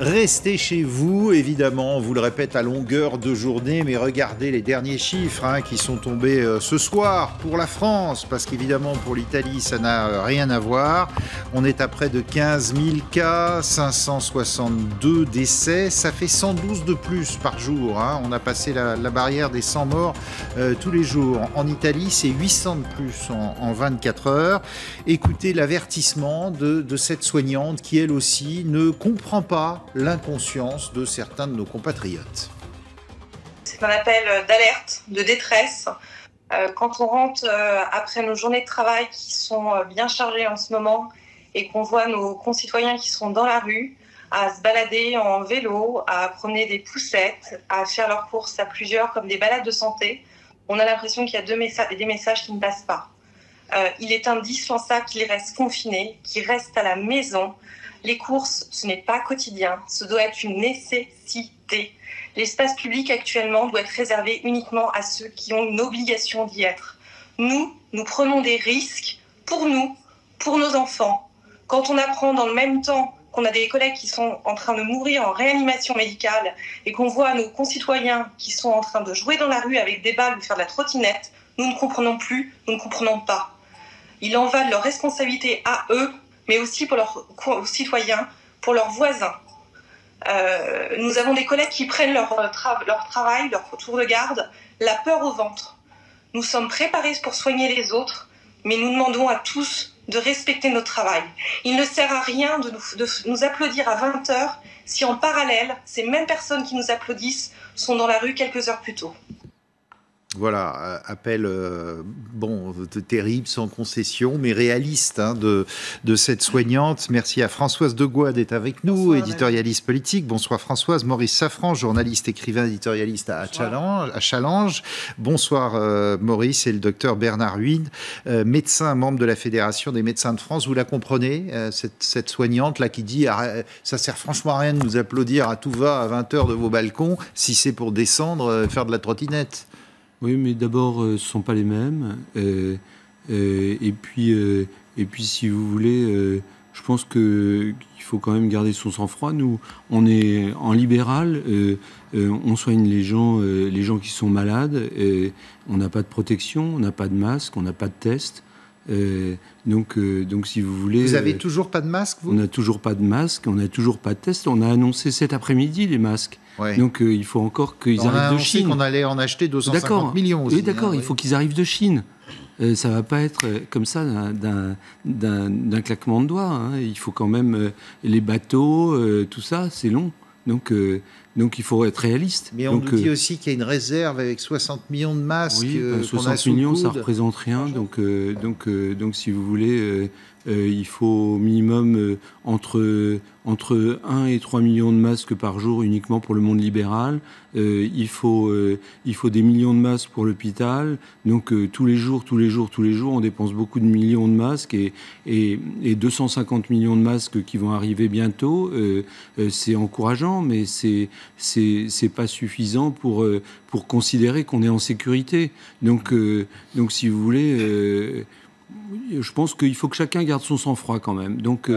Restez chez vous, évidemment, on vous le répète à longueur de journée, mais regardez les derniers chiffres qui sont tombés ce soir pour la France, parce qu'évidemment pour l'Italie ça n'a rien à voir. On est à près de 15 000 cas, 562 décès, ça fait 112 de plus par jour. On a passé la barrière des 100 morts tous les jours. En Italie, c'est 800 de plus en 24 heures. Écoutez l'avertissement de cette soignante qui, elle aussi, ne comprend pas l'inconscience de certains de nos compatriotes. C'est un appel d'alerte, de détresse. Quand on rentre après nos journées de travail qui sont bien chargées en ce moment et qu'on voit nos concitoyens qui sont dans la rue à se balader en vélo, à promener des poussettes, à faire leurs courses à plusieurs comme des balades de santé, on a l'impression qu'il y a des messages qui ne passent pas. Il est indispensable qu'ils restent confinés, qu'ils restent à la maison. Les courses, ce n'est pas quotidien, ce doit être une nécessité. L'espace public actuellement doit être réservé uniquement à ceux qui ont une obligation d'y être. Nous prenons des risques pour nous, pour nos enfants. Quand on apprend dans le même temps qu'on a des collègues qui sont en train de mourir en réanimation médicale et qu'on voit nos concitoyens qui sont en train de jouer dans la rue avec des balles ou faire de la trottinette, nous ne comprenons plus, nous ne comprenons pas. Il en va de leur responsabilité à eux, mais aussi pour leurs citoyens, pour leurs voisins. Nous avons des collègues qui prennent leur travail, leur tour de garde, la peur au ventre. Nous sommes préparés pour soigner les autres, mais nous demandons à tous de respecter notre travail. Il ne sert à rien de nous applaudir à 20h si en parallèle, ces mêmes personnes qui nous applaudissent sont dans la rue quelques heures plus tôt. Voilà, appel terrible, sans concession, mais réaliste de cette soignante. Merci à Françoise Degois d'être avec nous, bonsoir, éditorialiste politique. Bonsoir Françoise. Maurice Safran, journaliste, écrivain, éditorialiste à Challenge. Bonsoir Maurice, et le docteur Bernard Huynh, médecin, membre de la Fédération des médecins de France. Vous la comprenez, cette soignante-là qui dit « ça sert franchement à rien de nous applaudir à tout va à 20h de vos balcons si c'est pour descendre, faire de la trottinette ». Oui, mais d'abord, ce ne sont pas les mêmes. Et puis, si vous voulez, je pense qu'il faut quand même garder son sang-froid. Nous, on est en libéral, on soigne les gens qui sont malades. On n'a pas de protection, on n'a pas de masque, on n'a pas de test. Donc, si vous voulez... Vous avez toujours pas de masque, vous ? On n'a toujours pas de masque, on n'a toujours pas de test. On a annoncé cet après-midi les masques. Ouais. Donc, il faut encore qu'ils arrivent de Chine. On allait en acheter 250 millions aussi. Oui, d'accord, il faut qu'ils arrivent de Chine. Ça ne va pas être comme ça d'un claquement de doigts. Il faut quand même... les bateaux, tout ça, c'est long. Donc, il faut être réaliste. Mais on nous dit aussi qu'il y a une réserve avec 60 millions de masques. Oui, 60 millions, ça ne représente rien. Donc, si vous voulez, il faut au minimum entre 1 et 3 millions de masques par jour uniquement pour le monde libéral. Il faut des millions de masques pour l'hôpital. Donc, tous les jours, on dépense beaucoup de millions de masques et 250 millions de masques qui vont arriver bientôt. C'est encourageant, mais c'est pas suffisant pour considérer qu'on est en sécurité. Donc si vous voulez, je pense qu'il faut que chacun garde son sang-froid quand même. Donc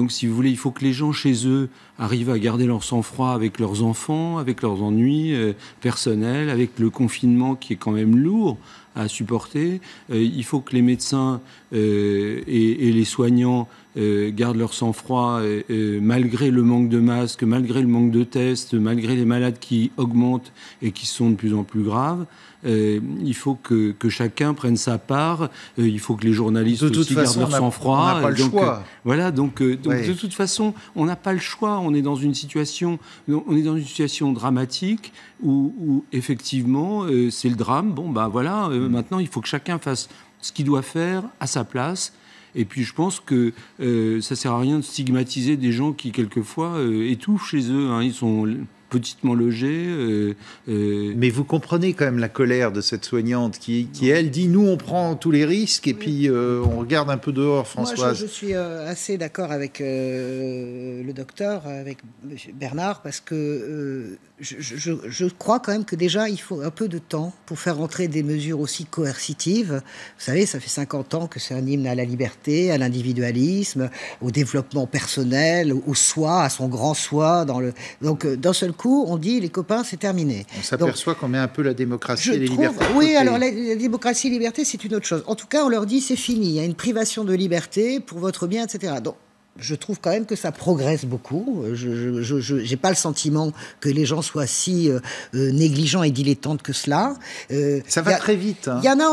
si vous voulez, il faut que les gens chez eux arrivent à garder leur sang-froid avec leurs enfants, avec leurs ennuis personnels, avec le confinement qui est quand même lourd à supporter. Il faut que les médecins et les soignants gardent leur sang-froid malgré le manque de masques, malgré le manque de tests, malgré les malades qui augmentent et qui sont de plus en plus graves. Il faut que chacun prenne sa part. Il faut que les journalistes aussi gardent leur sang-froid. On n'a pas le choix. Voilà, donc de toute façon, on n'a pas le choix. On est dans une situation dramatique où effectivement, c'est le drame. Bon, ben voilà. Maintenant, il faut que chacun fasse ce qu'il doit faire à sa place. Et puis, je pense que ça sert à rien de stigmatiser des gens qui, quelquefois, étouffent chez eux. Ils sont petitement logés. Mais vous comprenez quand même la colère de cette soignante qui elle, dit « Nous, on prend tous les risques et puis on regarde un peu dehors, Françoise. » Moi, je suis assez d'accord avec le docteur, avec Bernard, parce que je crois quand même que déjà, il faut un peu de temps pour faire entrer des mesures aussi coercitives. Vous savez, ça fait 50 ans que c'est un hymne à la liberté, à l'individualisme, au développement personnel, au soi, à son grand soi. Donc, d'un seul coup, on dit, les copains, c'est terminé. On s'aperçoit qu'on met un peu la démocratie et les libertés. Oui, alors la démocratie et la liberté, c'est une autre chose. En tout cas, on leur dit, c'est fini. Il y a une privation de liberté pour votre bien, etc. Donc, je trouve quand même que ça progresse beaucoup. Je n'ai pas le sentiment que les gens soient si négligents et dilettantes que cela. Ça va très vite. Il y en a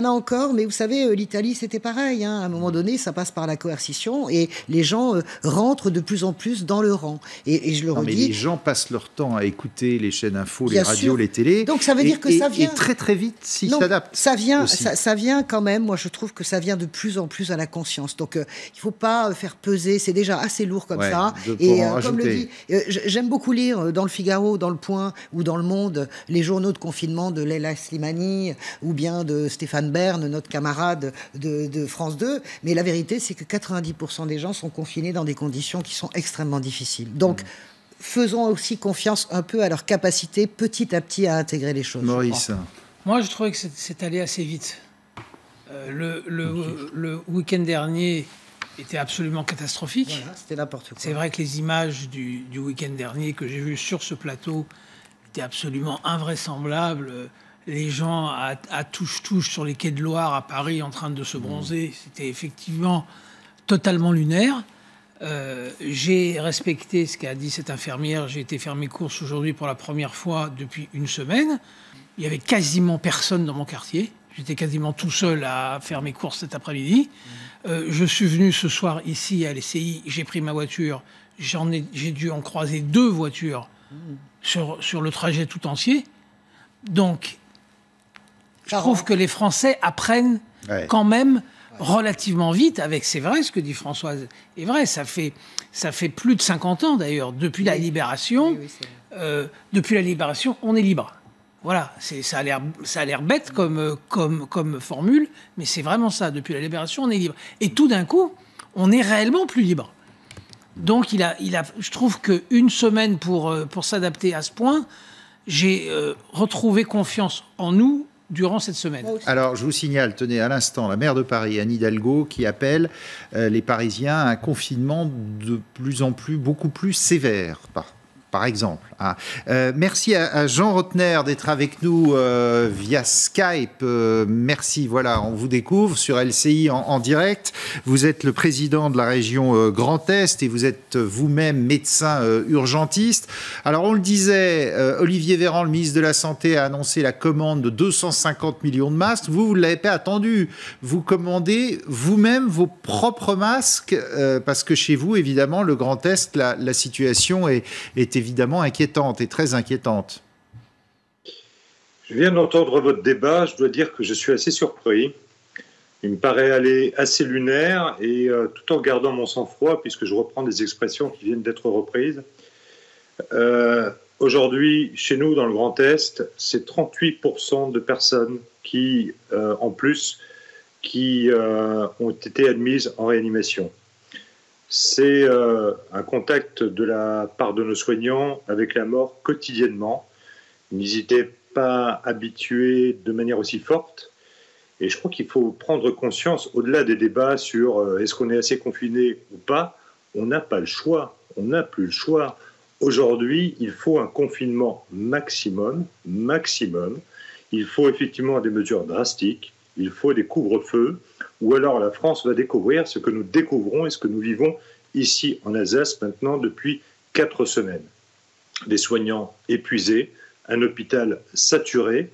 encore, mais vous savez, l'Italie, c'était pareil. À un moment donné, ça passe par la coercition et les gens rentrent de plus en plus dans le rang. Et je le redis... Mais les gens passent leur temps à écouter les chaînes info, les radios, sûr. Les télés. Donc ça veut dire que ça vient... Et très très vite, s'ils s'adaptent. Ça vient quand même, moi je trouve que ça vient de plus en plus à la conscience. Donc il ne faut pas faire peser, c'est déjà assez lourd comme ça. Et comme le dit, j'aime beaucoup lire dans le Figaro, dans le Point ou dans le Monde les journaux de confinement de Leila Slimani ou bien de Stéphane Bern, notre camarade de France 2. Mais la vérité, c'est que 90% des gens sont confinés dans des conditions qui sont extrêmement difficiles. Donc, faisons aussi confiance un peu à leur capacité petit à petit à intégrer les choses. Maurice. Moi, je trouvais que c'est allé assez vite. Le week-end dernier était absolument catastrophique. Voilà, c'était n'importe quoi. C'est vrai que les images du week-end dernier que j'ai vues sur ce plateau étaient absolument invraisemblables. Les gens à touche-touche sur les quais de Loire à Paris en train de se bronzer, c'était effectivement totalement lunaire. J'ai respecté ce qu'a dit cette infirmière. J'ai été faire mes courses aujourd'hui pour la première fois depuis une semaine. Il n'y avait quasiment personne dans mon quartier. J'étais quasiment tout seul à faire mes courses cet après-midi. Je suis venu ce soir ici à l'ECI, j'ai pris ma voiture, j'ai dû en croiser 2 voitures sur le trajet tout entier. Donc, je trouve que les Français apprennent quand même relativement vite, c'est vrai ce que dit Françoise, est vrai, ça fait plus de 50 ans d'ailleurs, depuis la Libération, depuis la Libération, on est libre. Voilà, ça a l'air bête comme formule, mais c'est vraiment ça. Depuis la Libération, on est libre. Et tout d'un coup, on est réellement plus libre. Donc, je trouve qu'une semaine pour s'adapter à ce point, j'ai retrouvé confiance en nous durant cette semaine. Alors, je vous signale, tenez, à l'instant, la maire de Paris, Anne Hidalgo, qui appelle les Parisiens à un confinement de plus en plus, beaucoup plus sévère, par exemple. Merci à Jean Rotner d'être avec nous via Skype. Merci, voilà, on vous découvre sur LCI en direct. Vous êtes le président de la région Grand Est et vous êtes vous-même médecin urgentiste. Alors, on le disait, Olivier Véran, le ministre de la Santé, a annoncé la commande de 250 millions de masques. Vous ne l'avez pas attendu. Vous commandez vous-même vos propres masques parce que chez vous, évidemment, le Grand Est, la situation est évidemment inquiétante et très inquiétante. Je viens d'entendre votre débat, je dois dire que je suis assez surpris. Il me paraît aller assez lunaire et tout en gardant mon sang-froid, puisque je reprends des expressions qui viennent d'être reprises. Aujourd'hui, chez nous, dans le Grand Est, c'est 38% de personnes qui, en plus, qui ont été admises en réanimation. C'est un contact de la part de nos soignants avec la mort quotidiennement. Ils n'hésitaient pas habitués de manière aussi forte. Et je crois qu'il faut prendre conscience, au-delà des débats sur est-ce qu'on est assez confiné ou pas, on n'a pas le choix. On n'a plus le choix. Aujourd'hui, il faut un confinement maximum. Il faut effectivement des mesures drastiques. Il faut des couvre-feux. Ou alors la France va découvrir ce que nous découvrons et ce que nous vivons ici en Alsace maintenant depuis 4 semaines. Des soignants épuisés, un hôpital saturé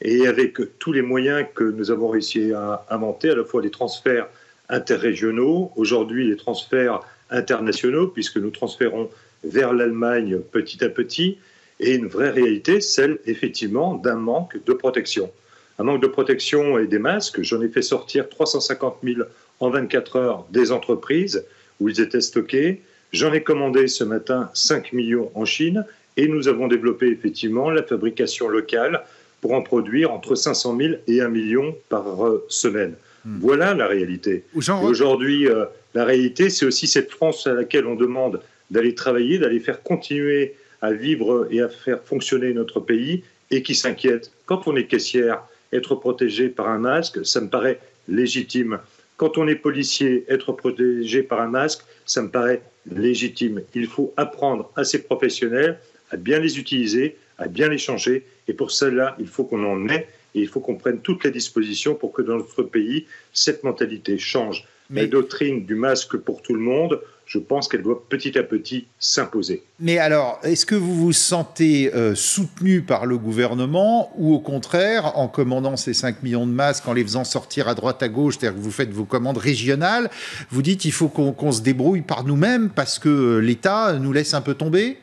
et avec tous les moyens que nous avons réussi à inventer, à la fois les transferts interrégionaux, aujourd'hui les transferts internationaux puisque nous transférons vers l'Allemagne petit à petit et une vraie réalité, celle effectivement d'un manque de protection. Un manque de protection et des masques. J'en ai fait sortir 350 000 en 24 heures des entreprises où ils étaient stockés. J'en ai commandé ce matin 5 millions en Chine et nous avons développé effectivement la fabrication locale pour en produire entre 500 000 et 1 million par semaine. Voilà la réalité. Aujourd'hui, la réalité, c'est aussi cette France à laquelle on demande d'aller travailler, d'aller faire continuer à vivre et à faire fonctionner notre pays et qui s'inquiètent. Quand on est caissière, être protégé par un masque, ça me paraît légitime. Quand on est policier, être protégé par un masque, ça me paraît légitime. Il faut apprendre à ces professionnels à bien les utiliser, à bien les changer. Et pour cela, il faut qu'on en ait et il faut qu'on prenne toutes les dispositions pour que dans notre pays, cette mentalité change. La doctrine du masque pour tout le monde, je pense qu'elle doit petit à petit s'imposer. Mais alors, est-ce que vous vous sentez soutenu par le gouvernement ou au contraire, en commandant ces 5 millions de masques, en les faisant sortir à droite à gauche, c'est-à-dire que vous faites vos commandes régionales, vous dites il faut qu'on se débrouille par nous-mêmes parce que l'État nous laisse un peu tomber ?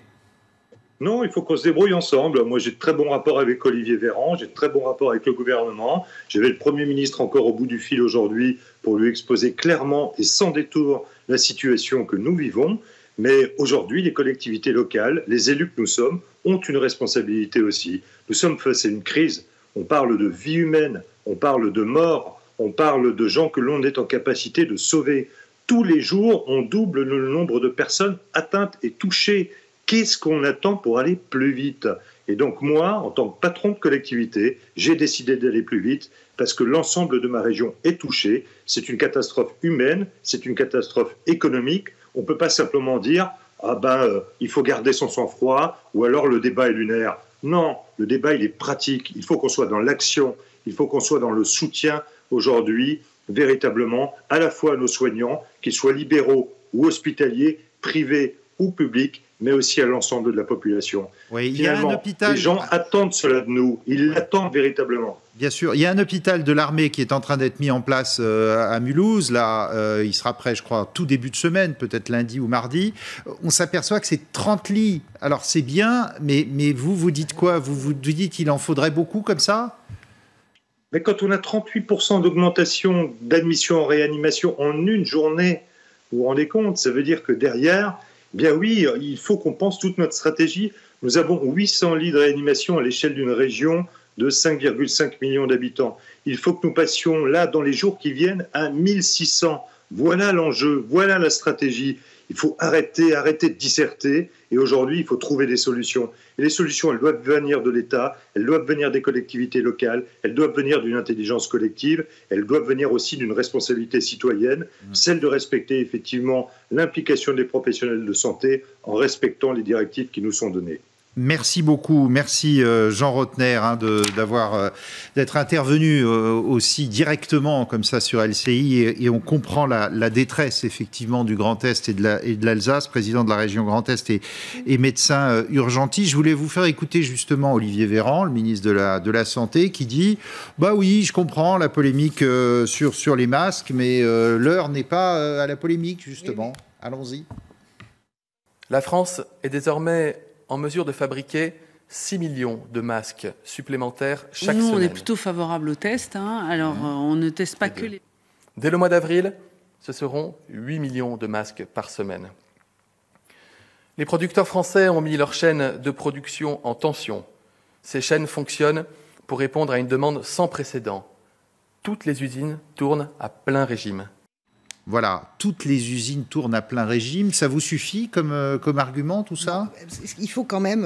Non, il faut qu'on se débrouille ensemble. Moi, j'ai de très bons rapports avec Olivier Véran, j'ai de très bons rapports avec le gouvernement. J'avais le Premier ministre encore au bout du fil aujourd'hui pour lui exposer clairement et sans détour la situation que nous vivons. Mais aujourd'hui, les collectivités locales, les élus que nous sommes, ont une responsabilité aussi. Nous sommes face à une crise. On parle de vie humaine, on parle de mort, on parle de gens que l'on est en capacité de sauver. Tous les jours, on double le nombre de personnes atteintes et touchées. Qu'est-ce qu'on attend pour aller plus vite ? Et donc moi, en tant que patron de collectivité, j'ai décidé d'aller plus vite parce que l'ensemble de ma région est touché. C'est une catastrophe humaine, c'est une catastrophe économique. On ne peut pas simplement dire « Ah ben, il faut garder son sang-froid » ou alors le débat est lunaire. Non, le débat, il est pratique. Il faut qu'on soit dans l'action, il faut qu'on soit dans le soutien aujourd'hui, véritablement, à la fois à nos soignants, qu'ils soient libéraux ou hospitaliers, privés ou publics, mais aussi à l'ensemble de la population. Oui, finalement, les gens attendent cela de nous. Ils l'attendent véritablement. Bien sûr. Il y a un hôpital de l'armée qui est en train d'être mis en place à Mulhouse. Là, il sera prêt, je crois, tout début de semaine, peut-être lundi ou mardi. On s'aperçoit que c'est 30 lits. Alors, c'est bien, mais vous dites quoi ? Vous dites qu'il en faudrait beaucoup comme ça ? Mais quand on a 38% d'augmentation d'admission en réanimation en une journée, vous vous rendez compte ? Ça veut dire que derrière... Bien oui, il faut qu'on pense toute notre stratégie. Nous avons 800 lits de réanimation à l'échelle d'une région de 5,5 millions d'habitants. Il faut que nous passions là, dans les jours qui viennent, à 1600. Voilà l'enjeu, voilà la stratégie. Il faut arrêter de disserter. Et aujourd'hui, il faut trouver des solutions. Et les solutions, elles doivent venir de l'État, elles doivent venir des collectivités locales, elles doivent venir d'une intelligence collective, elles doivent venir aussi d'une responsabilité citoyenne, celle de respecter effectivement l'implication des professionnels de santé en respectant les directives qui nous sont données. Merci beaucoup, merci Jean Rottner d'être intervenu aussi directement comme ça sur LCI et on comprend la détresse effectivement du Grand Est et de l'Alsace, président de la région Grand Est et médecin urgentiste. Je voulais vous faire écouter justement Olivier Véran, le ministre de la Santé, qui dit « Bah oui, je comprends la polémique sur les masques, mais l'heure n'est pas à la polémique justement. Allons-y. » La France est désormais en mesure de fabriquer 6 millions de masques supplémentaires chaque semaine. Nous, on est plutôt favorable aux tests. Alors, on ne teste pas que les... Dès le mois d'avril, ce seront 8 millions de masques par semaine. Les producteurs français ont mis leurs chaînes de production en tension. Ces chaînes fonctionnent pour répondre à une demande sans précédent. Toutes les usines tournent à plein régime. Voilà, toutes les usines tournent à plein régime. Ça vous suffit comme argument, tout ça ? Il faut quand même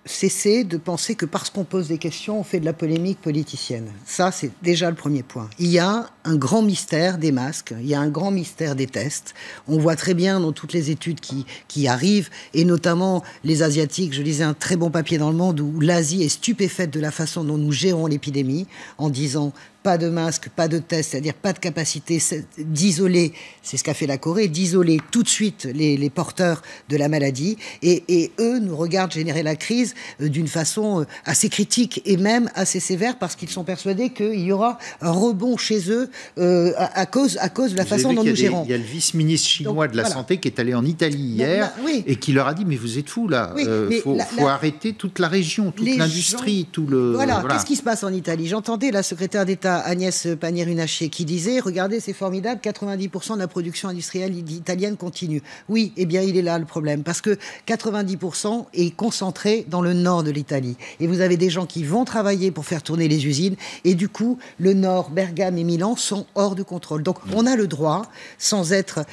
cesser de penser que parce qu'on pose des questions, on fait de la polémique politicienne. Ça, c'est déjà le premier point. Il y a un grand mystère des masques, il y a un grand mystère des tests. On voit très bien dans toutes les études qui arrivent, et notamment les Asiatiques. Je lisais un très bon papier dans Le Monde où l'Asie est stupéfaite de la façon dont nous gérons l'épidémie, en disant pas de masque, pas de test, c'est-à-dire pas de capacité d'isoler, c'est ce qu'a fait la Corée, d'isoler tout de suite les porteurs de la maladie. Et eux nous regardent générer la crise d'une façon assez critique et même assez sévère parce qu'ils sont persuadés qu'il y aura un rebond chez eux à cause de la façon dont nous gérons. Il y a le vice-ministre chinois de la Santé qui est allé en Italie hier et qui leur a dit « mais vous êtes fous là, faut arrêter toute la région, toute l'industrie, tout le... » Voilà, qu'est-ce qui se passe en Italie ? J'entendais la secrétaire d'État à Agnès Pannier-Runacher qui disait, regardez, c'est formidable, 90% de la production industrielle italienne continue. Oui, eh bien, il est là le problème, parce que 90% est concentré dans le nord de l'Italie. Et vous avez des gens qui vont travailler pour faire tourner les usines, et du coup, le nord, Bergame et Milan sont hors de contrôle. Donc, on a le droit, sans être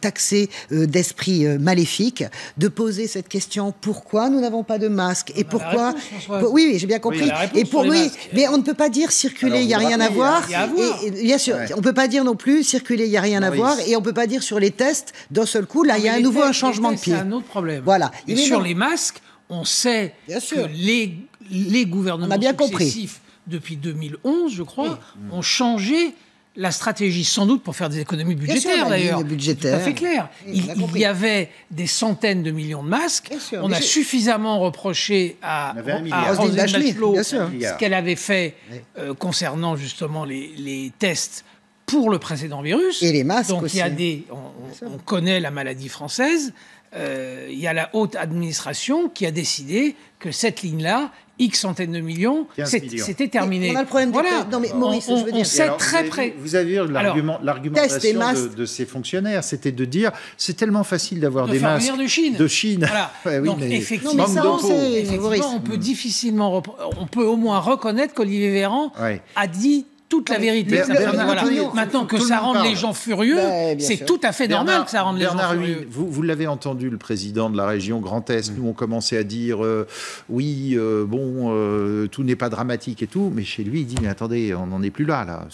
taxé d'esprit maléfique, de poser cette question, pourquoi nous n'avons pas de masques, et pourquoi... Oui, j'ai bien compris. Mais on ne peut pas dire circuler, il n'y a rien à voir. Bien sûr, on ne peut pas dire non plus circuler, il n'y a rien à voir. Et on ne peut pas dire sur les tests, d'un seul coup, là, il y a à nouveau un changement de pied. C'est un autre problème. Voilà. Mais sur les masques, on sait que les gouvernements successifs, depuis 2011, je crois, ont changé la stratégie, sans doute pour faire des économies budgétaires, d'ailleurs. C'est tout à fait clair. Il y avait des centaines de millions de masques. On a suffisamment reproché à Roselyne Bachelot ce qu'elle avait fait concernant justement les tests pour le précédent virus. Et les masques donc, aussi. On connaît la maladie française. Il y a la haute administration qui a décidé que cette ligne-là, X centaines de millions, c'était terminé. On a le problème non, mais Maurice, je veux dire. Sait très près. Vous avez vu l'argumentation de ces fonctionnaires, c'était de dire c'est tellement facile d'avoir des masques de Chine. Voilà. Donc effectivement, on peut difficilement, on peut au moins reconnaître qu'Olivier Véran a dit toute la vérité. Maintenant que ça rende les gens furieux, c'est tout à fait normal que ça rende les gens furieux. Vous l'avez entendu, le président de la région Grand Est, nous on commençait à dire tout n'est pas dramatique et tout, mais chez lui il dit mais attendez, on n'en est plus là.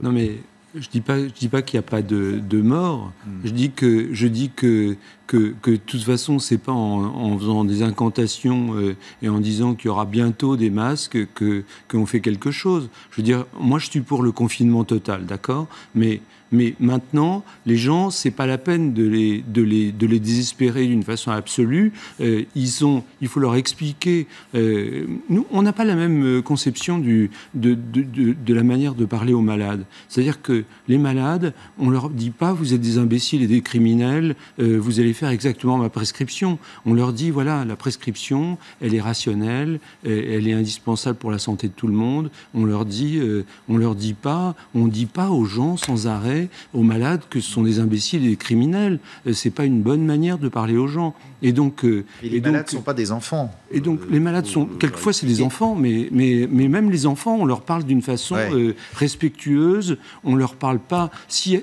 Non mais je dis pas qu'il n'y a pas de mort. Je dis que de toute façon, c'est pas en faisant des incantations et en disant qu'il y aura bientôt des masques qu'on fait quelque chose. Je veux dire, moi, je suis pour le confinement total, d'accord ? Mais maintenant, les gens, c'est pas la peine de les désespérer d'une façon absolue. Il faut leur expliquer. Nous, on n'a pas la même conception de la manière de parler aux malades. C'est-à-dire que les malades, on leur dit pas vous êtes des imbéciles et des criminels, vous allez faire exactement ma prescription. On leur dit voilà, la prescription, elle est rationnelle, elle est indispensable pour la santé de tout le monde. On dit pas aux gens sans arrêt, aux malades, que ce sont des imbéciles et des criminels. C'est pas une bonne manière de parler aux gens. Et donc, les malades ne sont pas des enfants. Et donc, les malades sont quelquefois c'est des enfants, mais même les enfants, on leur parle d'une façon respectueuse. On leur parle pas. Si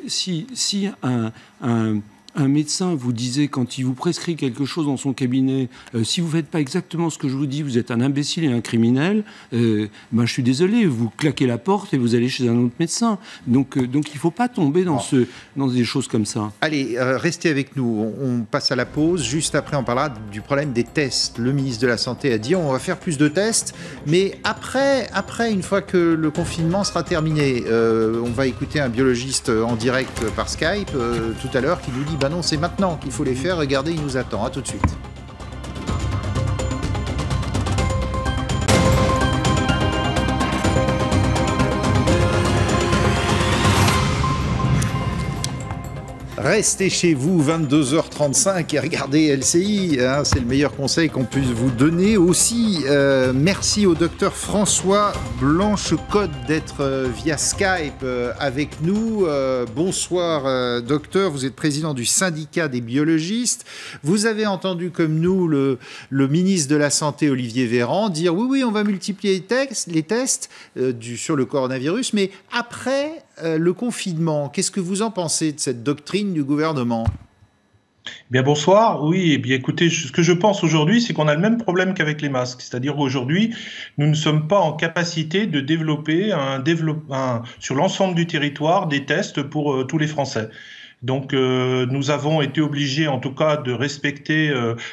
un médecin vous disait, quand il vous prescrit quelque chose dans son cabinet, si vous ne faites pas exactement ce que je vous dis, vous êtes un imbécile et un criminel, je suis désolé, vous claquez la porte et vous allez chez un autre médecin. Donc il ne faut pas tomber dans des choses comme ça. Allez, restez avec nous. On passe à la pause. Juste après, on parlera du problème des tests. Le ministre de la Santé a dit on va faire plus de tests, mais après une fois que le confinement sera terminé, on va écouter un biologiste en direct par Skype tout à l'heure qui nous dit non, c'est maintenant qu'il faut les faire. Regardez, il nous attend. À tout de suite. Restez chez vous, 22h35, et regardez LCI, c'est le meilleur conseil qu'on puisse vous donner. Aussi, merci au docteur François Blanchecotte d'être via Skype avec nous. Bonsoir docteur, vous êtes président du syndicat des biologistes. Vous avez entendu comme nous le ministre de la Santé, Olivier Véran, dire oui, on va multiplier les tests sur le coronavirus, mais après le confinement, qu'est-ce que vous en pensez de cette doctrine du gouvernement ? Bien bonsoir. Oui, eh bien écoutez, ce que je pense aujourd'hui, c'est qu'on a le même problème qu'avec les masques. C'est-à-dire qu'aujourd'hui, nous ne sommes pas en capacité de développer sur l'ensemble du territoire des tests pour tous les Français. Donc nous avons été obligés en tout cas de respecter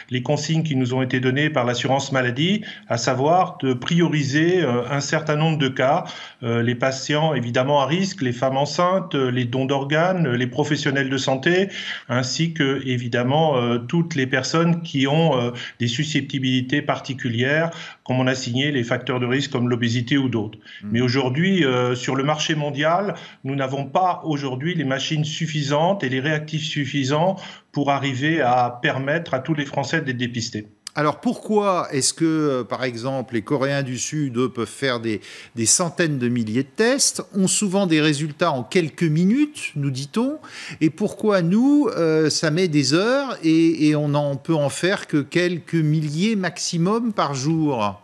les consignes qui nous ont été données par l'assurance maladie, à savoir de prioriser un certain nombre de cas, les patients évidemment à risque, les femmes enceintes, les dons d'organes, les professionnels de santé, ainsi que évidemment toutes les personnes qui ont des susceptibilités particulières, comme on a signé les facteurs de risque comme l'obésité ou d'autres. Mais aujourd'hui, sur le marché mondial, nous n'avons pas aujourd'hui les machines suffisantes et les réactifs suffisants pour arriver à permettre à tous les Français d'être dépistés. Alors pourquoi est-ce que, par exemple, les Coréens du Sud, eux, peuvent faire des centaines de milliers de tests, ont souvent des résultats en quelques minutes, nous dit-on, et pourquoi nous, ça met des heures et on en peut en faire que quelques milliers maximum par jour?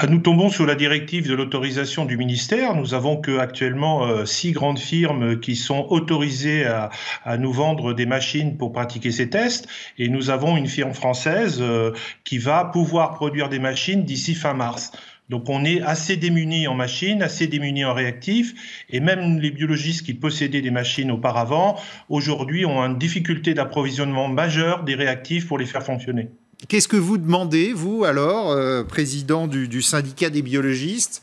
Nous tombons sur la directive de l'autorisation du ministère. Nous avons actuellement 6 grandes firmes qui sont autorisées à nous vendre des machines pour pratiquer ces tests. Et nous avons une firme française qui va pouvoir produire des machines d'ici fin mars. Donc on est assez démunis en machines, assez démunis en réactifs, et même les biologistes qui possédaient des machines auparavant, aujourd'hui ont une difficulté d'approvisionnement majeure des réactifs pour les faire fonctionner. Qu'est-ce que vous demandez, vous, alors, président du syndicat des biologistes ?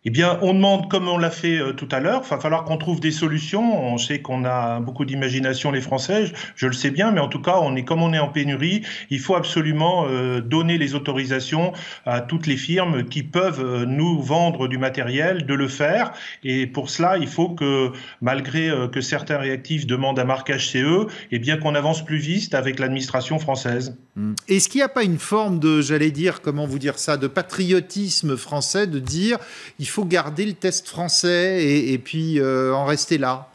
Eh bien, on demande, comme on l'a fait tout à l'heure, il va falloir qu'on trouve des solutions. On sait qu'on a beaucoup d'imagination, les Français, je le sais bien, mais en tout cas, comme on est en pénurie, il faut absolument donner les autorisations à toutes les firmes qui peuvent nous vendre du matériel, de le faire. Et pour cela, il faut que, malgré que certains réactifs demandent un marquage CE, eh bien qu'on avance plus vite avec l'administration française. Est-ce qu'il n'y a pas une forme de, j'allais dire, comment vous dire ça, de patriotisme français, de dire il faut garder le test français et puis en rester là?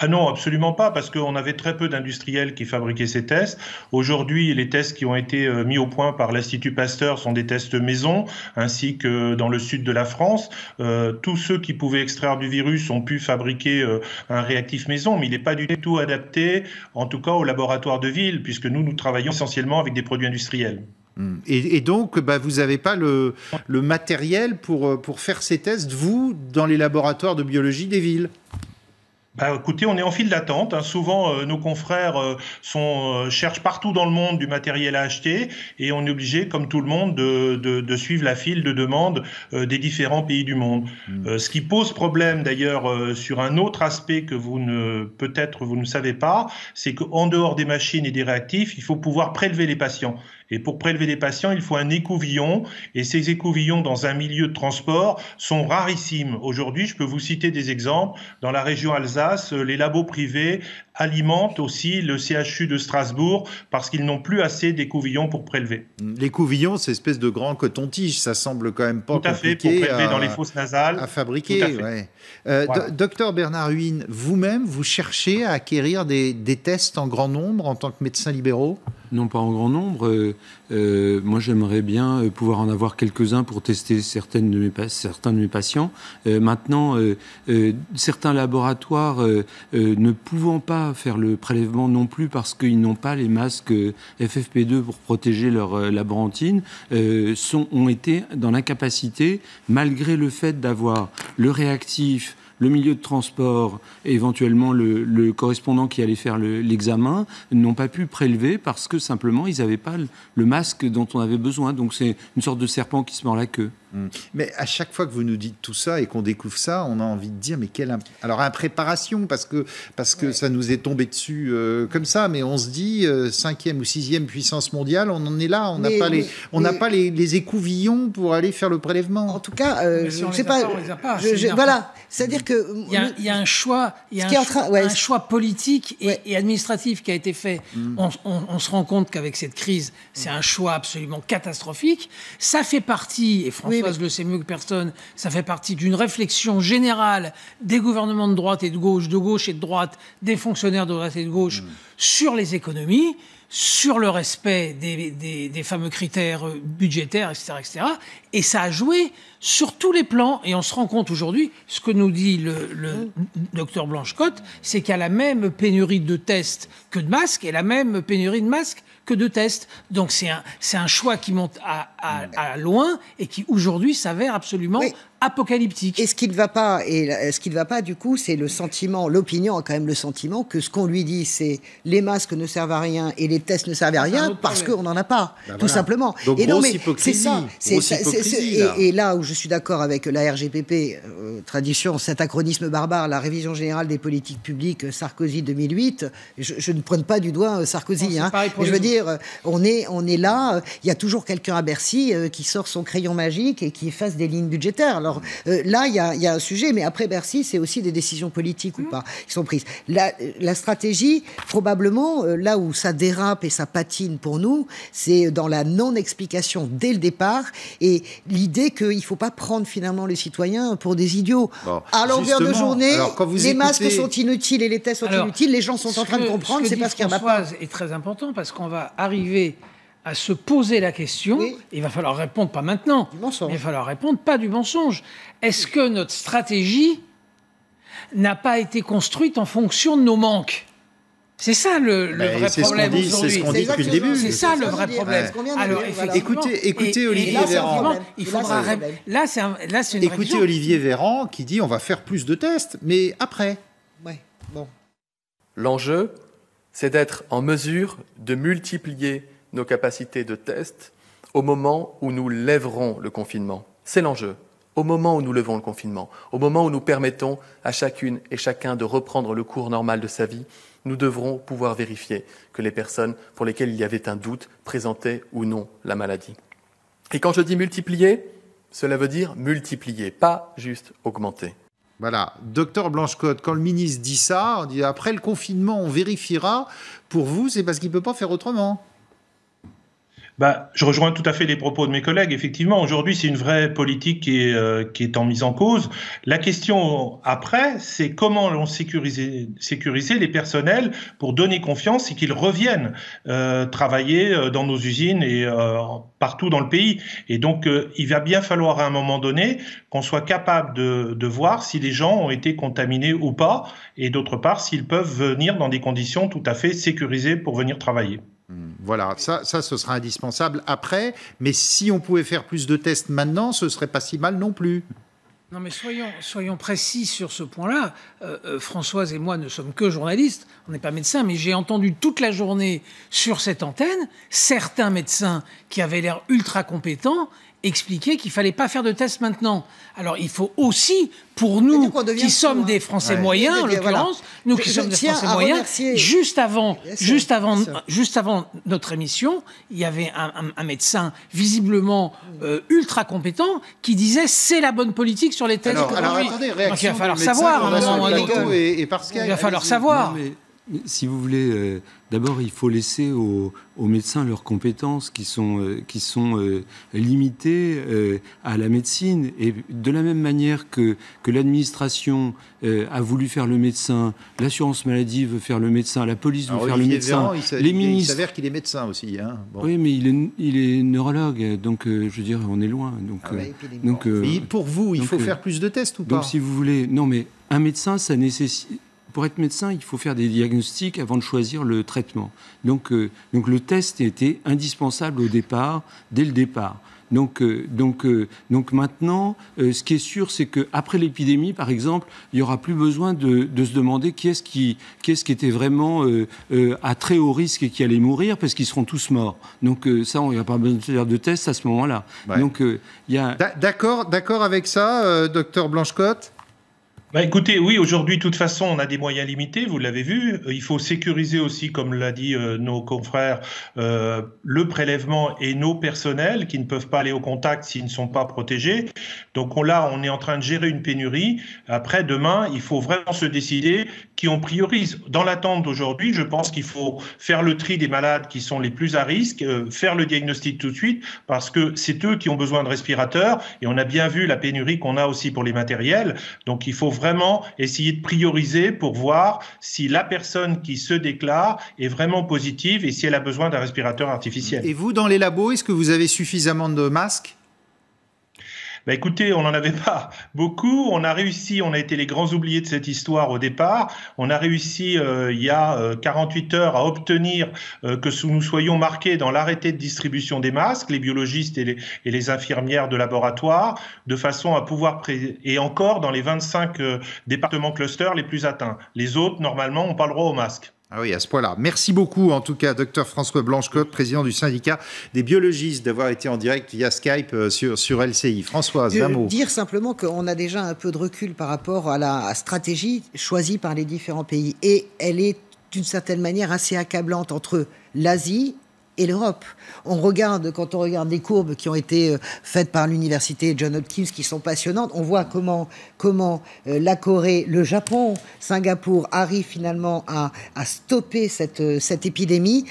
Ah non, absolument pas, parce qu'on avait très peu d'industriels qui fabriquaient ces tests. Aujourd'hui, les tests qui ont été mis au point par l'Institut Pasteur sont des tests maison, ainsi que dans le sud de la France. Tous ceux qui pouvaient extraire du virus ont pu fabriquer un réactif maison, mais il n'est pas du tout adapté, en tout cas au laboratoire de ville, puisque nous travaillons essentiellement avec des produits industriels. Et donc, vous n'avez pas le matériel pour faire ces tests, vous, dans les laboratoires de biologie des villes? Écoutez, on est en file d'attente. Souvent, nos confrères cherchent partout dans le monde du matériel à acheter et on est obligé, comme tout le monde, de suivre la file de demande des différents pays du monde. Ce qui pose problème, d'ailleurs, sur un autre aspect que peut-être vous ne savez pas, c'est qu'en dehors des machines et des réactifs, il faut pouvoir prélever les patients. Et pour prélever les patients, il faut un écouvillon. Et ces écouvillons, dans un milieu de transport, sont rarissimes. Aujourd'hui, je peux vous citer des exemples. Dans la région Alsace, les labos privés alimentent aussi le CHU de Strasbourg parce qu'ils n'ont plus assez d'écouvillons pour prélever. L'écouvillon, c'est une espèce de grand coton-tige. Ça semble quand même pas compliqué. Tout à fait, pour prélever dans les fosses nasales. À fabriquer, ouais. Voilà. Docteur Bernard Huynh, vous-même, vous cherchez à acquérir des tests en grand nombre en tant que médecin libéraux? Non, pas en grand nombre. Moi, j'aimerais bien pouvoir en avoir quelques-uns pour tester certains de mes patients. Maintenant, certains laboratoires ne pouvant pas faire le prélèvement non plus parce qu'ils n'ont pas les masques FFP2 pour protéger leur laborantine, ont été dans l'incapacité, malgré le fait d'avoir le réactif, le milieu de transport et éventuellement le correspondant qui allait faire l'examen, n'ont pas pu prélever parce que simplement ils n'avaient pas le masque dont on avait besoin. Donc c'est une sorte de serpent qui se mord la queue. Mais à chaque fois que vous nous dites tout ça et qu'on découvre ça, on a envie de dire mais quelle impréparation parce que ça nous est tombé dessus comme ça, mais on se dit 5e ou 6e puissance mondiale, on en est là, on n'a pas les écouvillons pour aller faire le prélèvement. En tout cas, je ne sais pas. Voilà, c'est-à-dire que il y a un choix, un choix politique et administratif qui a été fait. On se rend compte qu'avec cette crise, c'est un choix absolument catastrophique. Ça fait partie, et François le sait mieux que personne, ça fait partie d'une réflexion générale des gouvernements de droite et de gauche et de droite, des fonctionnaires de droite et de gauche sur les économies, sur le respect des fameux critères budgétaires, etc., etc. Et ça a joué sur tous les plans. Et on se rend compte aujourd'hui, ce que nous dit le docteur Blanche-Côte, c'est qu'il y a la même pénurie de tests que de masques et la même pénurie de masques que de tests. Donc c'est un choix qui monte à loin et qui aujourd'hui s'avère absolument apocalyptique. Et ce qui ne va pas, du coup, c'est le sentiment, l'opinion a quand même le sentiment que ce qu'on lui dit, c'est les masques ne servent à rien et les tests ne servent à rien parce qu'on n'en a pas, tout simplement. Donc et grosse hypocrisie. C'est ça. Et là où je suis d'accord avec la RGPP, tradition, cet acronisme barbare, la révision générale des politiques publiques, Sarkozy 2008, je ne prenne pas du doigt Sarkozy. Je veux dire, on est là, il y a toujours quelqu'un à Bercy qui sort son crayon magique et qui efface des lignes budgétaires. Alors là, il y a un sujet, mais après Bercy, c'est aussi des décisions politiques ou pas qui sont prises. La stratégie, probablement, là où ça dérape dérape et ça patine pour nous, c'est dans la non-explication dès le départ et l'idée qu'il ne faut pas prendre finalement les citoyens pour des idiots. Bon, à longueur de journée, les masques sont inutiles et les tests sont inutiles, les gens sont en train de comprendre, c'est parce qu'il n'y en a pas. Ce est très important parce qu'on va arriver à se poser la question, il va falloir répondre, pas maintenant, mais il va falloir répondre pas du mensonge. Est-ce que notre stratégie n'a pas été construite en fonction de nos manques ? C'est ça le vrai problème aujourd'hui. C'est ce qu'on dit depuis le début. C'est ça le vrai problème. Alors, écoutez Olivier Véran. Il faudra... Là, c'est une écoutez Olivier Véran qui dit on va faire plus de tests, mais après. L'enjeu, c'est d'être en mesure de multiplier nos capacités de test au moment où nous lèverons le confinement. C'est l'enjeu. Au moment où nous levons le confinement, au moment où nous permettons à chacune et chacun de reprendre le cours normal de sa vie, nous devrons pouvoir vérifier que les personnes pour lesquelles il y avait un doute présentaient ou non la maladie. Et quand je dis multiplier, cela veut dire multiplier, pas juste augmenter. Voilà, docteur Blanche-Côte, quand le ministre dit ça, on dit après le confinement, on vérifiera. Pour vous, c'est parce qu'il ne peut pas faire autrement. Je rejoins tout à fait les propos de mes collègues. Effectivement, aujourd'hui, c'est une vraie politique qui est en mise en cause. La question après, c'est comment on sécuriser les personnels pour donner confiance et qu'ils reviennent travailler dans nos usines et partout dans le pays. Et donc, il va bien falloir à un moment donné qu'on soit capable de voir si les gens ont été contaminés ou pas, et d'autre part, s'ils peuvent venir dans des conditions tout à fait sécurisées pour venir travailler. Voilà, ça, ce sera indispensable après. Mais si on pouvait faire plus de tests maintenant, ce serait pas si mal non plus. Non, mais soyons précis sur ce point-là. Françoise et moi ne sommes que journalistes, on n'est pas médecins, mais j'ai entendu toute la journée sur cette antenne certains médecins qui avaient l'air ultra compétents expliquer qu'il ne fallait pas faire de tests maintenant. Alors, il faut aussi, pour nous qui sommes des Français moyens, en l'occurrence, nous qui sommes des Français moyens, juste avant notre émission, il y avait un médecin visiblement ultra compétent qui disait c'est la bonne politique sur les tests. Alors attendez, réaction. Donc, il va falloir savoir. Il va falloir savoir. Si vous voulez, d'abord, il faut laisser aux médecins leurs compétences qui sont limitées à la médecine. Et de la même manière que l'administration a voulu faire le médecin, l'assurance maladie veut faire le médecin, la police veut faire le médecin. Les ministres... Il s'avère qu'il est médecin aussi. Hein. Bon. Oui, mais il est neurologue. Donc, je veux dire, on est loin. Donc, pour vous, il faut faire plus de tests ou pas ? Donc, si vous voulez... Non, mais un médecin, ça nécessite... Pour être médecin, il faut faire des diagnostics avant de choisir le traitement. Donc le test était indispensable dès le départ. Donc maintenant, ce qui est sûr, c'est qu'après l'épidémie, par exemple, il n'y aura plus besoin de se demander qui est-ce qui était vraiment à très haut risque et qui allait mourir, parce qu'ils seront tous morts. Donc ça, il n'y a pas besoin de faire de tests à ce moment-là. Ouais. Donc il y a... D'accord avec ça, docteur Blanche-Côte ? Écoutez, oui, aujourd'hui, de toute façon, on a des moyens limités, vous l'avez vu. Il faut sécuriser aussi, comme l'a dit nos confrères, le prélèvement et nos personnels qui ne peuvent pas aller au contact s'ils ne sont pas protégés. Donc là, on est en train de gérer une pénurie. Après, demain, il faut vraiment se décider qui on priorise. Dans l'attente d'aujourd'hui, je pense qu'il faut faire le tri des malades qui sont les plus à risque, faire le diagnostic tout de suite, parce que c'est eux qui ont besoin de respirateurs. Et on a bien vu la pénurie qu'on a aussi pour les matériels. Donc il faut vraiment essayer de prioriser pour voir si la personne qui se déclare est vraiment positive et si elle a besoin d'un respirateur artificiel. Et vous, dans les labos, est-ce que vous avez suffisamment de masques ? Écoutez, on n'en avait pas beaucoup. On a réussi, on a été les grands oubliés de cette histoire au départ. On a réussi, il y a 48 heures, à obtenir que nous soyons marqués dans l'arrêté de distribution des masques, les biologistes et les infirmières de laboratoire, de façon à pouvoir... Et encore dans les 25 départements clusters les plus atteints. Les autres, normalement, n'ont pas le droit aux masques. Ah oui, à ce point-là. Merci beaucoup, en tout cas, docteur François Blanche-Côte, président du syndicat des biologistes, d'avoir été en direct via Skype sur LCI. Françoise, un mot. Dire simplement qu'on a déjà un peu de recul par rapport à la stratégie choisie par les différents pays. Et elle est, d'une certaine manière, assez accablante entre l'Asie et l'Europe. Quand on regarde les courbes qui ont été faites par l'université Johns Hopkins, qui sont passionnantes, on voit comment la Corée, le Japon, Singapour arrivent finalement à stopper cette épidémie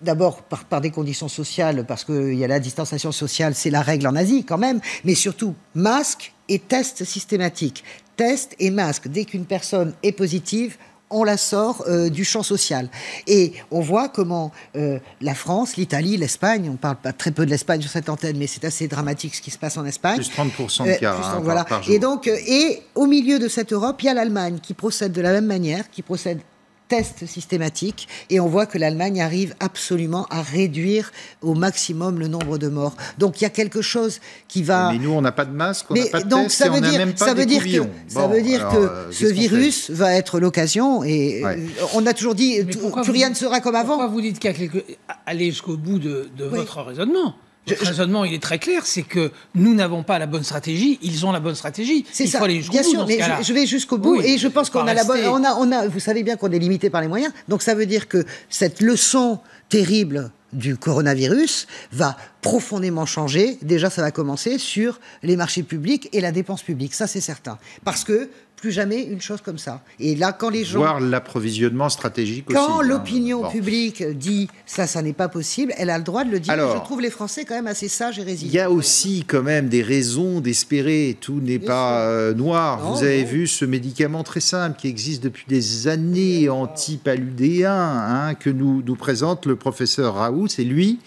d'abord par des conditions sociales, parce qu'il y a la distanciation sociale, c'est la règle en Asie quand même, mais surtout masque et test systématique. Test et masque. Dès qu'une personne est positive, on la sort du champ social. Et on voit comment la France, l'Italie, l'Espagne, on parle pas très peu de l'Espagne sur cette antenne, mais c'est assez dramatique ce qui se passe en Espagne. Plus 30% de cas voilà. par jour. Et donc, au milieu de cette Europe, il y a l'Allemagne qui procède de la même manière, qui procède test systématique, et on voit que l'Allemagne arrive absolument à réduire au maximum le nombre de morts. Donc il y a quelque chose qui va... Mais nous, on n'a pas de masque, on n'a pas de test, et on n'a même pas des couvillons. Ça veut dire que ce virus va être l'occasion, et on a toujours dit plus rien ne sera comme avant. Pourquoi vous dites aller jusqu'au bout de votre raisonnement ? Votre raisonnement, il est très clair, c'est que nous n'avons pas la bonne stratégie, ils ont la bonne stratégie. Il faut aller jusqu'au bout. Bien sûr, mais je vais jusqu'au bout, et je pense qu'on a la bonne. Vous savez bien qu'on est limité par les moyens, donc ça veut dire que cette leçon terrible du coronavirus va profondément changer. Déjà, ça va commencer sur les marchés publics et la dépense publique, ça c'est certain. Parce que plus jamais une chose comme ça. Et là, quand les gens... Voir l'approvisionnement stratégique aussi. Quand l'opinion publique dit ça n'est pas possible, elle a le droit de le dire. Alors, je trouve les Français quand même assez sages et résilients. Il y a aussi quand même des raisons d'espérer. Tout n'est pas noir. Vous avez vu ce médicament très simple qui existe depuis des années, antipaludéen, que nous présente le professeur Raoult. C'est lui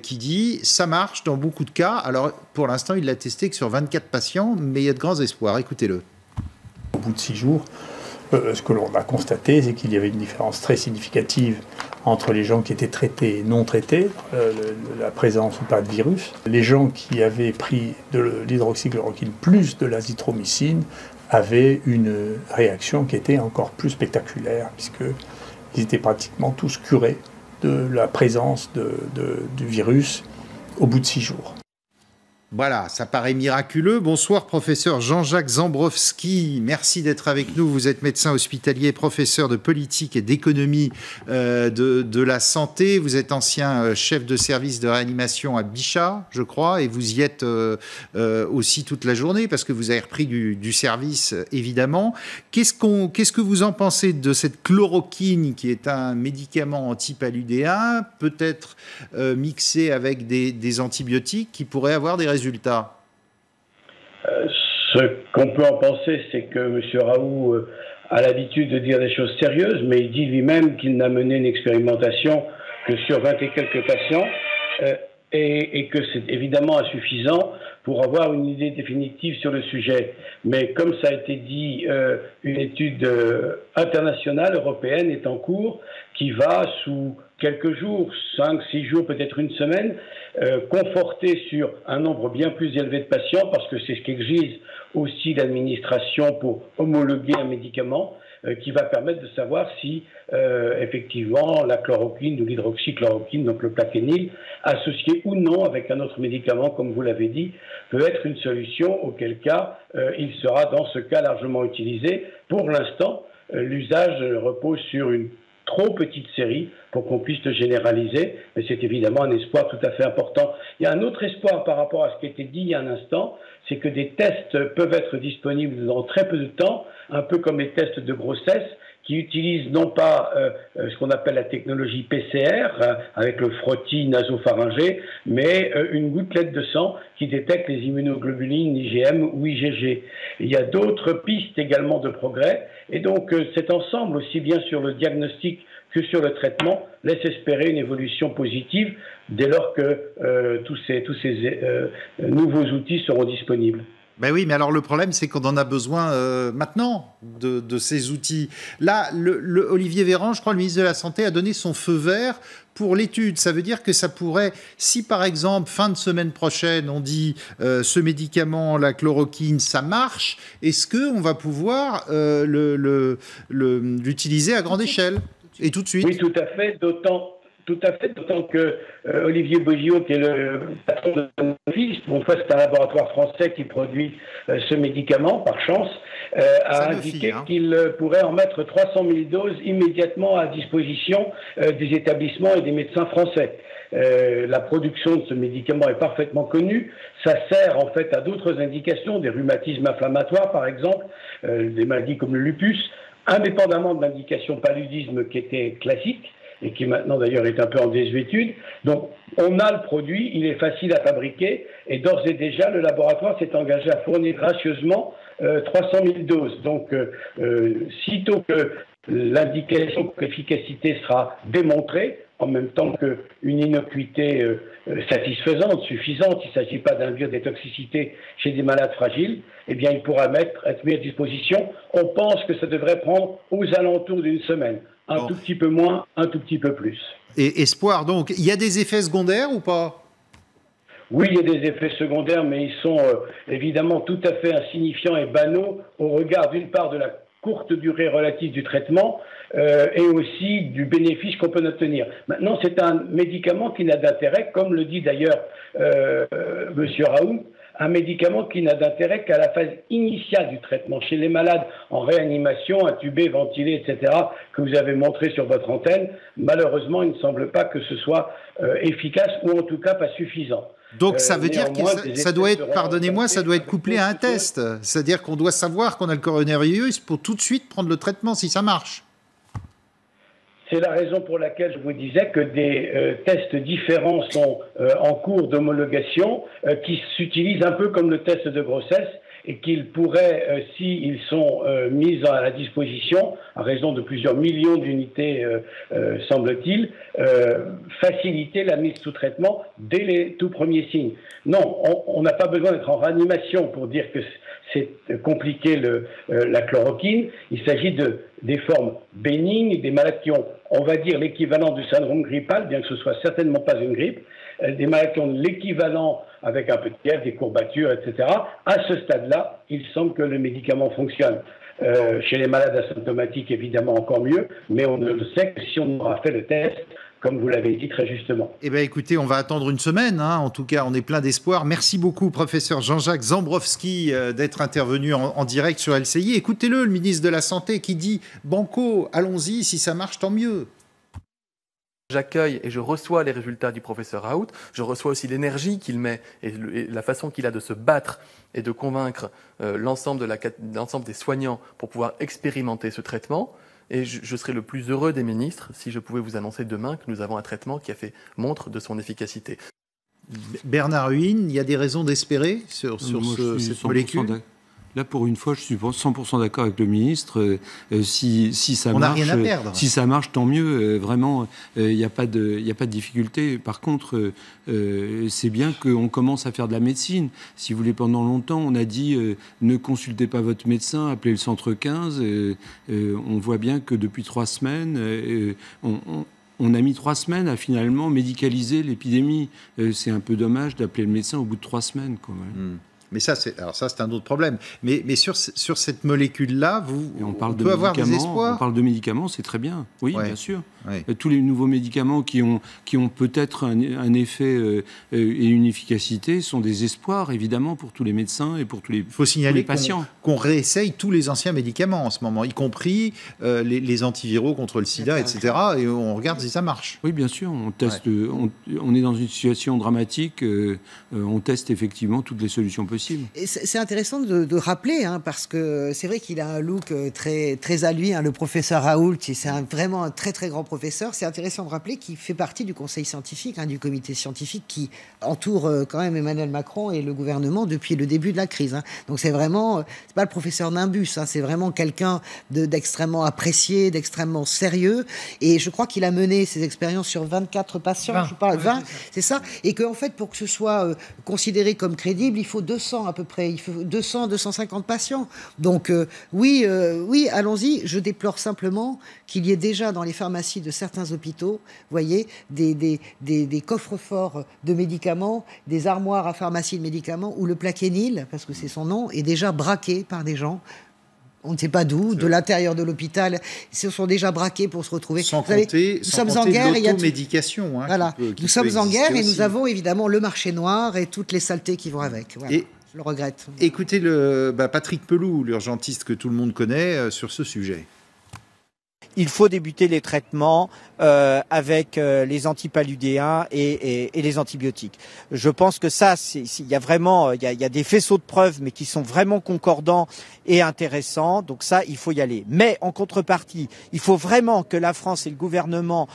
qui dit ça marche dans beaucoup de cas. Alors, pour l'instant, il l'a testé que sur 24 patients, mais il y a de grands espoirs. Écoutez-le. Au bout de 6 jours, ce que l'on a constaté, c'est qu'il y avait une différence très significative entre les gens qui étaient traités et non traités, la présence ou pas de virus. Les gens qui avaient pris de l'hydroxychloroquine plus de l'azithromycine avaient une réaction qui était encore plus spectaculaire, puisqu'ils étaient pratiquement tous curés de la présence du virus au bout de 6 jours. Voilà, ça paraît miraculeux. Bonsoir, professeur Jean-Jacques Zambrowski. Merci d'être avec nous. Vous êtes médecin hospitalier, professeur de politique et d'économie de la santé. Vous êtes ancien chef de service de réanimation à Bichat, je crois, et vous y êtes aussi toute la journée parce que vous avez repris du service, évidemment. Qu'est-ce que vous en pensez de cette chloroquine qui est un médicament antipaludéen, peut-être mixé avec des antibiotiques qui pourraient avoir des résultats? Ce qu'on peut en penser, c'est que M. Raoult a l'habitude de dire des choses sérieuses, mais il dit lui-même qu'il n'a mené une expérimentation que sur 20 et quelques patients, et que c'est évidemment insuffisant pour avoir une idée définitive sur le sujet. Mais comme ça a été dit, une étude internationale, européenne, est en cours, qui va, sous quelques jours, 5, 6 jours, peut-être une semaine, conforter sur un nombre bien plus élevé de patients, parce que c'est ce qu'exige aussi l'administration pour homologuer un médicament, qui va permettre de savoir si effectivement la chloroquine ou l'hydroxychloroquine, donc le plaquenil, associé ou non avec un autre médicament, comme vous l'avez dit, peut être une solution, auquel cas il sera dans ce cas largement utilisé. Pour l'instant, l'usage repose sur une trop petite série pour qu'on puisse le généraliser, mais c'est évidemment un espoir tout à fait important. Il y a un autre espoir par rapport à ce qui a été dit il y a un instant, c'est que des tests peuvent être disponibles dans très peu de temps, un peu comme les tests de grossesse, qui utilisent non pas ce qu'on appelle la technologie PCR, avec le frottis nasopharyngé, mais une gouttelette de sang qui détecte les immunoglobulines IgM ou IgG. Il y a d'autres pistes également de progrès, et donc cet ensemble, aussi bien sur le diagnostic que sur le traitement, laisse espérer une évolution positive dès lors que tous ces nouveaux outils seront disponibles. Ben oui, mais alors le problème, c'est qu'on en a besoin maintenant de ces outils. Là, Olivier Véran, je crois, le ministre de la Santé, a donné son feu vert pour l'étude. Ça veut dire que ça pourrait, si par exemple, fin de semaine prochaine, on dit ce médicament, la chloroquine, ça marche, est-ce qu'on va pouvoir l'utiliser à grande échelle et tout de suite? Oui, tout à fait, Tout à fait, d'autant que Olivier Bogiot, qui est le patron de Sanofi, c'est un laboratoire français qui produit ce médicament, par chance, a indiqué qu'il pourrait en mettre 300 000 doses immédiatement à disposition des établissements et des médecins français. La production de ce médicament est parfaitement connue. Ça sert en fait à d'autres indications, des rhumatismes inflammatoires par exemple, des maladies comme le lupus, indépendamment de l'indication paludisme qui était classique et qui maintenant d'ailleurs est un peu en désuétude. Donc on a le produit, il est facile à fabriquer et d'ores et déjà le laboratoire s'est engagé à fournir gracieusement 300 000 doses. Donc sitôt que l'indication que l'efficacité sera démontrée, en même temps qu'une innocuité satisfaisante, suffisante, il ne s'agit pas d'induire des toxicités chez des malades fragiles, eh bien il pourra être mis à disposition. On pense que ça devrait prendre aux alentours d'une semaine. Tout petit peu moins, un tout petit peu plus. Et espoir, donc, il y a des effets secondaires ou pas ? Oui, il y a des effets secondaires, mais ils sont évidemment tout à fait insignifiants et banaux au regard d'une part de la courte durée relative du traitement et aussi du bénéfice qu'on peut obtenir. Maintenant, c'est un médicament qui n'a d'intérêt, comme le dit d'ailleurs M. Raoult, un médicament qui n'a d'intérêt qu'à la phase initiale du traitement. Chez les malades en réanimation, intubés, ventilés, etc., que vous avez montré sur votre antenne, malheureusement, il ne semble pas que ce soit efficace ou en tout cas pas suffisant. Donc ça veut dire que ça doit être, pardonnez-moi, ça doit être couplé à un test. C'est-à-dire qu'on doit savoir qu'on a le coronavirus pour tout de suite prendre le traitement si ça marche. C'est la raison pour laquelle je vous disais que des tests différents sont en cours d'homologation qui s'utilisent un peu comme le test de grossesse et qu'ils pourraient, s'ils sont mis à la disposition, à raison de plusieurs millions d'unités, semble-t-il, faciliter la mise sous traitement dès les tout premiers signes. Non, on n'a pas besoin d'être en réanimation pour dire que c'est compliqué la chloroquine. Il s'agit des formes bénignes, des malades qui ont, on va dire, l'équivalent du syndrome grippal, bien que ce soit certainement pas une grippe, des malades qui ont l'équivalent avec un peu de fièvre, des courbatures, etc. À ce stade-là, il semble que le médicament fonctionne. Chez les malades asymptomatiques, évidemment, encore mieux, mais on ne le sait que si on aura fait le test, comme vous l'avez dit très justement. Eh bien, écoutez, on va attendre une semaine. En tout cas, on est plein d'espoir. Merci beaucoup, professeur Jean-Jacques Zambrowski, d'être intervenu en direct sur LCI. Écoutez-le, le ministre de la Santé, qui dit « Banco, allons-y, si ça marche, tant mieux ». J'accueille et je reçois les résultats du professeur Raoult. Je reçois aussi l'énergie qu'il met et la façon qu'il a de se battre et de convaincre l'ensemble des soignants pour pouvoir expérimenter ce traitement. Et je serais le plus heureux des ministres si je pouvais vous annoncer demain que nous avons un traitement qui a fait montre de son efficacité. Bernard Huynh, il y a des raisons d'espérer sur cette molécule ? Là, pour une fois, je suis 100% d'accord avec le ministre. Si ça marche, rien à perdre. Si ça marche, tant mieux. Vraiment, il n'y a pas de difficulté. Par contre, c'est bien qu'on commence à faire de la médecine. Si vous voulez, pendant longtemps, on a dit ne consultez pas votre médecin, appelez le centre 15. On voit bien que depuis 3 semaines, on a mis 3 semaines à finalement médicaliser l'épidémie. C'est un peu dommage d'appeler le médecin au bout de 3 semaines, quand même. Mais ça, c'est un autre problème. Mais sur cette molécule-là, on peut avoir des espoirs. On parle de médicaments, c'est très bien. Oui, ouais. Bien sûr. Ouais. Tous les nouveaux médicaments qui ont peut-être un effet et une efficacité sont des espoirs, évidemment, pour tous les médecins et pour tous les patients. Il faut signaler qu'on réessaye tous les anciens médicaments en ce moment, y compris les antiviraux contre le sida, etc. Et on regarde si ça marche. Oui, bien sûr. On teste. On est dans une situation dramatique. On teste effectivement toutes les solutions possibles. C'est intéressant de rappeler, parce que c'est vrai qu'il a un look très, très à lui, le professeur Raoult, c'est vraiment un très très grand professeur. C'est intéressant de rappeler qu'il fait partie du conseil scientifique, du comité scientifique qui entoure quand même Emmanuel Macron et le gouvernement depuis le début de la crise. Donc c'est vraiment, c'est pas le professeur Nimbus, c'est vraiment quelqu'un d'extrêmement apprécié, d'extrêmement sérieux. Et je crois qu'il a mené ses expériences sur 24 patients, 20, c'est ça. Et qu'en fait, pour que ce soit considéré comme crédible, il faut 200 à peu près, il faut 200-250 patients. Donc oui, allons-y. Je déplore simplement qu'il y ait déjà dans les pharmacies de certains hôpitaux, vous voyez, des coffres-forts de médicaments, des armoires à pharmacie de médicaments où le Plaquenil, parce que c'est son nom, est déjà braqué par des gens On ne sait pas d'où, de l'intérieur de l'hôpital. Ils se sont déjà braqués pour se retrouver. Sans compter l'automédication. Voilà. Nous sommes en guerre et nous avons évidemment le marché noir et toutes les saletés qui vont avec. Voilà. Je le regrette. Écoutez Patrick Pelloux, l'urgentiste que tout le monde connaît, sur ce sujet. Il faut débuter les traitements avec les antipaludéens et les antibiotiques. Je pense que ça, il y a vraiment, il y a des faisceaux de preuves, mais qui sont vraiment concordants et intéressants. Donc ça, il faut y aller. Mais en contrepartie, il faut vraiment que la France et le gouvernement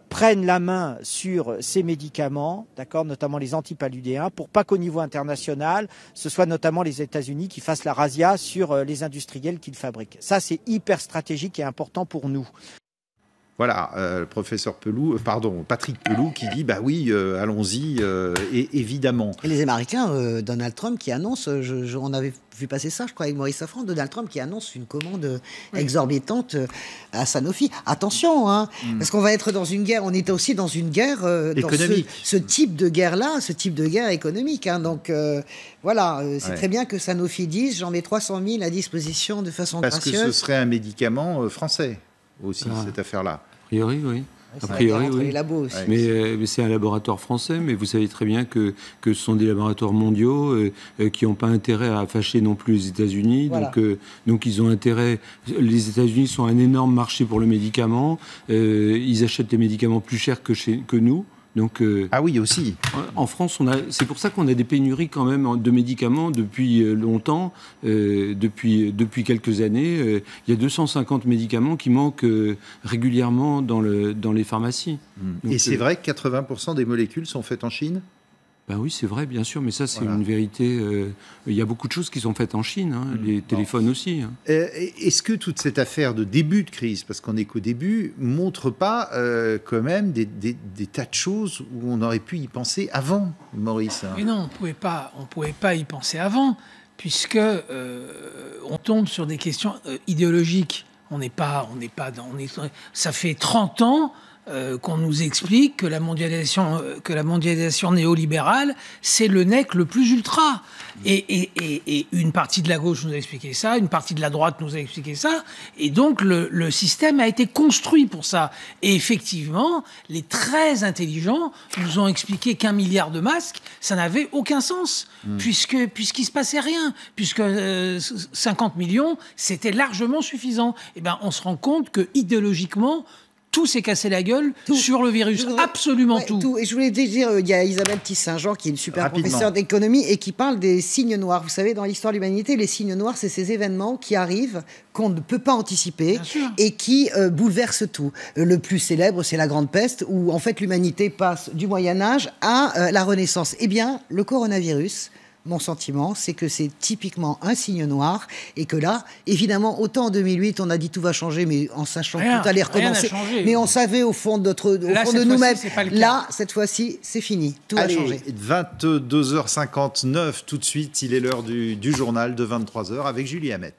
prennent la main sur ces médicaments, d'accord, notamment les antipaludéens, pour pas qu'au niveau international, ce soit notamment les États-Unis qui fassent la razzia sur les industriels qui le fabriquent. Ça, c'est hyper stratégique et important pour nous. Voilà, le professeur Patrick Pelloux qui dit bah oui, allons-y, et évidemment. Et les Américains, Donald Trump qui annonce, on avait vu passer ça, je crois, avec Maurice Safran, Donald Trump qui annonce une commande exorbitante à Sanofi. Attention, hein, parce qu'on va être dans une guerre, on est aussi dans une guerre, dans ce type de guerre-là, ce type de guerre économique. Hein, donc voilà, c'est très bien que Sanofi dise j'en mets 300 000 à disposition de façon gracieuse. Parce que ce serait un médicament français aussi, cette affaire-là. A priori, oui. A priori, oui. Les labos aussi. Mais c'est un laboratoire français, mais vous savez très bien que ce sont des laboratoires mondiaux qui n'ont pas intérêt à fâcher non plus les États-Unis. Voilà. Donc ils ont intérêt. Les États-Unis sont un énorme marché pour le médicament. Ils achètent des médicaments plus chers que nous. Donc, ah oui, aussi. En France, c'est pour ça qu'on a des pénuries quand même de médicaments depuis longtemps, depuis quelques années. Il y a 250 médicaments qui manquent régulièrement dans les pharmacies. Donc, et c'est vrai que 80% des molécules sont faites en Chine ? Ben oui, c'est vrai, bien sûr, mais ça, c'est une vérité. Il y a beaucoup de choses qui sont faites en Chine, hein, les téléphones aussi. Hein. Est-ce que toute cette affaire de début de crise, parce qu'on n'est qu'au début, montre pas quand même des tas de choses où on aurait pu y penser avant, Maurice ? Mais non, on pouvait pas y penser avant, puisque on tombe sur des questions idéologiques. Ça fait 30 ans qu'on nous explique que la mondialisation néolibérale, c'est le nec le plus ultra. Et une partie de la gauche nous a expliqué ça, une partie de la droite nous a expliqué ça, et donc le système a été construit pour ça. Et effectivement, les très intelligents nous ont expliqué qu'1 milliard de masques, ça n'avait aucun sens, puisqu'il se passait rien, puisque 50 millions, c'était largement suffisant. Eh ben, on se rend compte que idéologiquement, tout s'est cassé la gueule sur le virus, absolument tout. Et je voulais dire, il y a Isabelle Tisse-Saint-Jean qui est une super professeure d'économie et qui parle des signes noirs. Vous savez, dans l'histoire de l'humanité, les signes noirs, c'est ces événements qui arrivent, qu'on ne peut pas anticiper et qui bouleversent tout. Le plus célèbre, c'est la Grande Peste, où en fait l'humanité passe du Moyen-Âge à la Renaissance. Eh bien, le coronavirus... Mon sentiment, c'est que c'est typiquement un signe noir et que là, évidemment, autant en 2008, on a dit tout va changer, mais en sachant que tout allait recommencer. Mais on savait au fond de nous-mêmes. Là, cette fois-ci, c'est fini. Tout va changer. 22h59, tout de suite, il est l'heure du journal de 23h avec Julie Hamet.